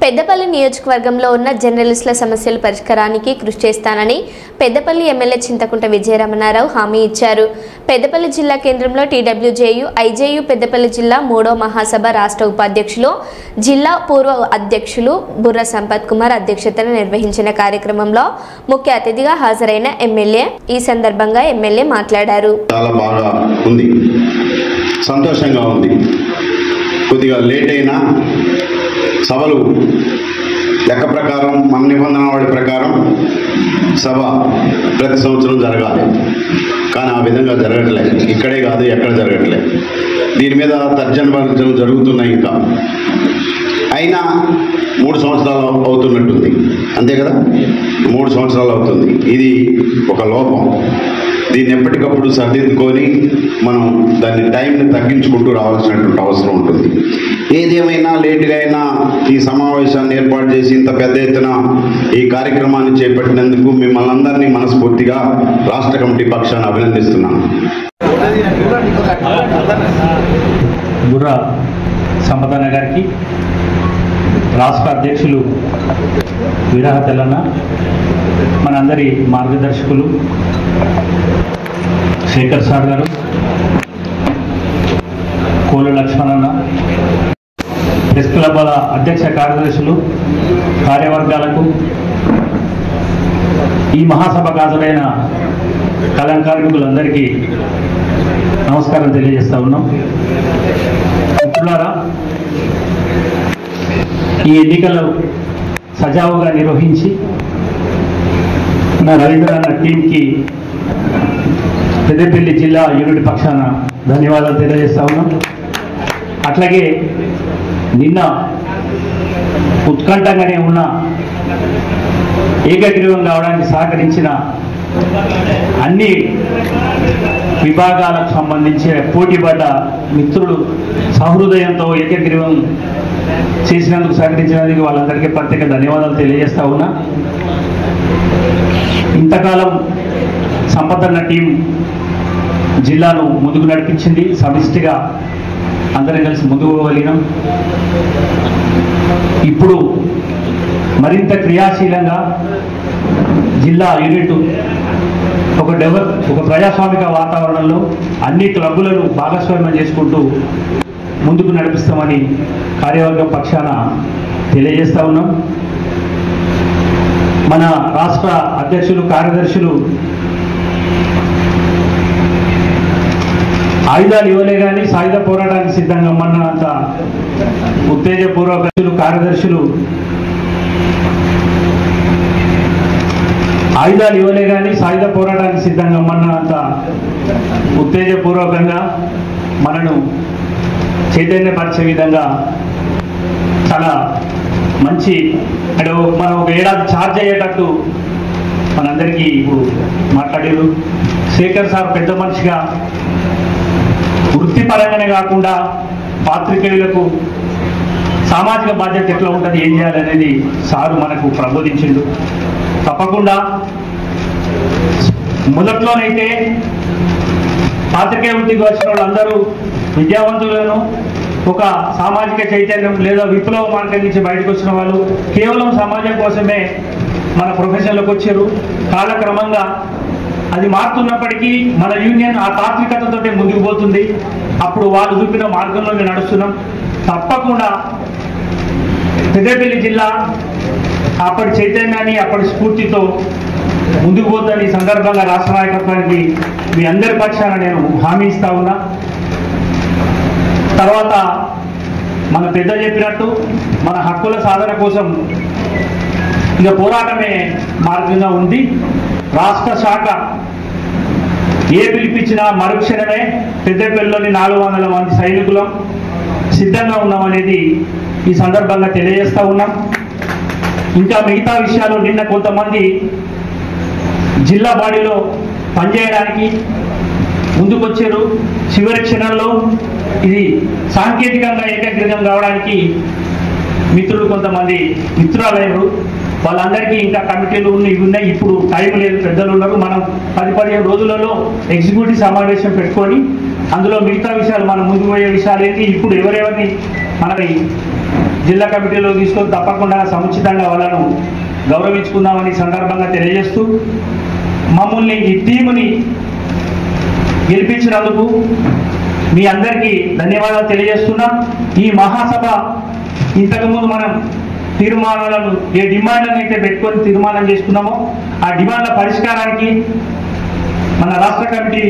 పెద్దపల్లి నియోజకవర్గంలో ఉన్న జర్నలిస్టుల సమస్యల పరిష్కారానికి కృషి చేస్తానని పెద్దపల్లి ఎమ్మెల్యే చింతకుంట విజయరమణారావు హామీ ఇచ్చారు. పెద్దపల్లి జిల్లా కేంద్రంలో టీడబ్ల్యూజేయు ఐజేయు పెద్దపల్లి జిల్లా 3వ మహాసభ రాష్ట్ర ఉపాధ్యక్షులు జిల్లా పూర్వ అధ్యక్షులు బుర్ర సంపత్ కుమార్ అధ్యక్షతన నిర్వహించిన కార్యక్రమంలో ముఖ్య అతిథిగా హాజరైన ఎమ్మెల్యే ఈ సందర్భంగా ఎమ్మెల్యే మాట్లాడారు. చాలా బాగా ఉంది, సంతోషంగా ఉంది. కొద్దిగా లేట్ అయినా సభలు లెక్క ప్రకారం మన నిబంధనావళి ప్రకారం సభ ప్రతి సంవత్సరం జరగాలి, కానీ ఆ విధంగా జరగట్లేదు. ఇక్కడే కాదు, ఎక్కడ జరగట్లేదు. దీని మీద తర్జనభర్జనలు జరుగుతున్నాయి. ఇంకా అయినా 3 సంవత్సరాలు అవుతున్నట్టుంది, అంతే కదా? 3 సంవత్సరాలు అవుతుంది. ఇది ఒక లోపం. దీన్ని ఎప్పటికప్పుడు సర్దిద్దుకొని మనం దాన్ని టైంని తగ్గించుకుంటూ రావాల్సినటువంటి అవసరం ఉంటుంది. ఏదేమైనా లేటుగా అయినా ఈ సమావేశాన్ని ఏర్పాటు చేసి ఇంత పెద్ద ఎత్తున ఈ కార్యక్రమాన్ని చేపట్టినందుకు మిమ్మల్ని అందరినీ మనస్ఫూర్తిగా రాష్ట్ర కమిటీ పక్షాన్ని అభినందిస్తున్నాను. బుర్ర సంపదన్న గారికి, రాష్ట్ర అధ్యక్షులు విరహ తెల్లన్న, మనందరి మార్గదర్శకులు శేఖర్ సార్ గారు, కోలు లక్ష్మణన్న, ప్రెస్ క్లబ్ల అధ్యక్ష కార్యదర్శులు, కార్యవర్గాలకు, ఈ మహాసభకు హాజరైన కళాకారులందరికీ నమస్కారం తెలియజేస్తా ఉన్నాం. మిత్రులారా, ఈ ఎన్నికలు సజావుగా నిర్వహించి నా రవీంద్ర అన్న టీంకి పెద్దపల్లి జిల్లా యూనిట్ పక్షాన ధన్యవాదాలు తెలియజేస్తా ఉన్నాం. అట్లాగే నిన్న ఉత్కంఠంగానే ఉన్న ఏకగ్రీవం కావడానికి సహకరించిన అన్ని విభాగాలకు సంబంధించి పోటీపడ్డ మిత్రులు సహృదయంతో ఏకగ్రీవం చేసినందుకు సహకరించినందుకు వాళ్ళందరికీ ప్రత్యేక ధన్యవాదాలు తెలియజేస్తా ఉన్నా. ఇంతకాలం సంపదన్న టీం జిల్లాను ముందుకు నడిపించింది. సమిష్టిగా అందరం కలిసి ముందుకు పోగలిగినాం. ఇప్పుడు మరింత క్రియాశీలంగా జిల్లా యూనిట్ ఒక ప్రజాస్వామిక వాతావరణంలో అన్ని క్లబ్బులను భాగస్వామ్యం చేసుకుంటూ ముందుకు నడిపిస్తామని కార్యవర్గం పక్షాన తెలియజేస్తా ఉన్నాం. మన రాష్ట్ర అధ్యక్షులు, కార్యదర్శులు ఆయుధాలు ఇవ్వలే కానీ సాయుధ పోరాటానికి సిద్ధంగా మన్నంత ఉత్తేజపూర్వక కార్యదర్శులు ఆయుధాలు ఇవ్వలే కానీ సాయుధ పోరాటానికి సిద్ధంగా మన్నంత ఉత్తేజపూర్వకంగా మనను చైతన్యపరిచే విధంగా చాలా మంచి, అంటే మనం ఒక ఏడాది ఛార్జ్ అయ్యేటట్టు మనందరికీ ఇప్పుడు మాట్లాడారు. శేఖర్ సార్ పెద్ద మనిషిగా వృత్తిపరంగానే కాకుండా పాత్రికేయులకు సామాజిక బాధ్యత ఎట్లా ఉంటుంది, ఏం చేయాలనేది సారు మనకు ప్రబోధించిండు. తప్పకుండా మొదట్లోనైతే పాత్రికేయ వృత్తికి వచ్చిన వాళ్ళందరూ విద్యావంతులను, ఒక సామాజిక చైతన్యం లేదా విప్లవ మార్గం నుంచి బయటకు వచ్చిన వాళ్ళు కేవలం సమాజం కోసమే మన ప్రొఫెషన్లోకి వచ్చారు. కాలక్రమంగా అది మారుతున్నప్పటికీ మన యూనియన్ ఆ తాత్వికతతో ముందుకు పోతుంది. అప్పుడు వాళ్ళు చూపిన మార్గంలో నడుస్తున్నాం. తప్పకుండా పెద్దపల్లి జిల్లా అప్పటి చైతన్యాన్ని, అప్పటి స్ఫూర్తితో ముందుకు పోతుందని ఈ సందర్భంగా రాష్ట్ర నాయకత్వానికి మీ అందరి పక్షాన నేను హామీ ఇస్తా ఉన్నా. తర్వాత మన పెద్ద చెప్పినట్టు మన హక్కుల సాధన కోసం ఇక పోరాటమే మార్గంగా ఉంది. రాష్ట్ర శాఖ ఏ పిలిపించినా మరుక్షణమే పెద్దపల్లిలోని 400 మంది సైనికులం సిద్ధంగా ఉన్నామనేది ఈ సందర్భంగా తెలియజేస్తా ఉన్నాం. ఇంకా మిగతా విషయాలు నిన్న కొంతమంది జిల్లా బాడీలో పనిచేయడానికి ముందుకొచ్చారు. చివరి క్షణంలో ఇది సాంకేతికంగా ఏకగ్రీవం కావడానికి మిత్రులు కొంతమంది మిత్రులయ్యారు. వాళ్ళందరికీ ఇంకా కమిటీలు ఇవి ఉన్నాయి. ఇప్పుడు టైం లేదు, పెద్దలు ఉన్నారు. మనం 10-15 రోజులలో ఎగ్జిక్యూటివ్ సమావేశం పెట్టుకొని అందులో మిగతా విషయాలు మనం ముందుకు పోయే విషయాలు ఏంటి, ఇప్పుడు ఎవరెవరిని మనకి జిల్లా కమిటీలో తీసుకొని తప్పకుండా సముచితంగా వాళ్ళను గౌరవించుకుందామని సందర్భంగా తెలియజేస్తూ మమ్మల్ని ఈ టీముని గెలిపించినందుకు మీ అందరికీ ధన్యవాదాలు తెలియజేస్తున్నాం. ఈ మహాసభ ఇంతకుముందు మనం తీర్మానాలను ఏ డిమాండ్లను అయితే పెట్టుకొని తీర్మానం చేసుకున్నామో ఆ డిమాండ్ల పరిష్కారానికి మన రాష్ట్ర కమిటీ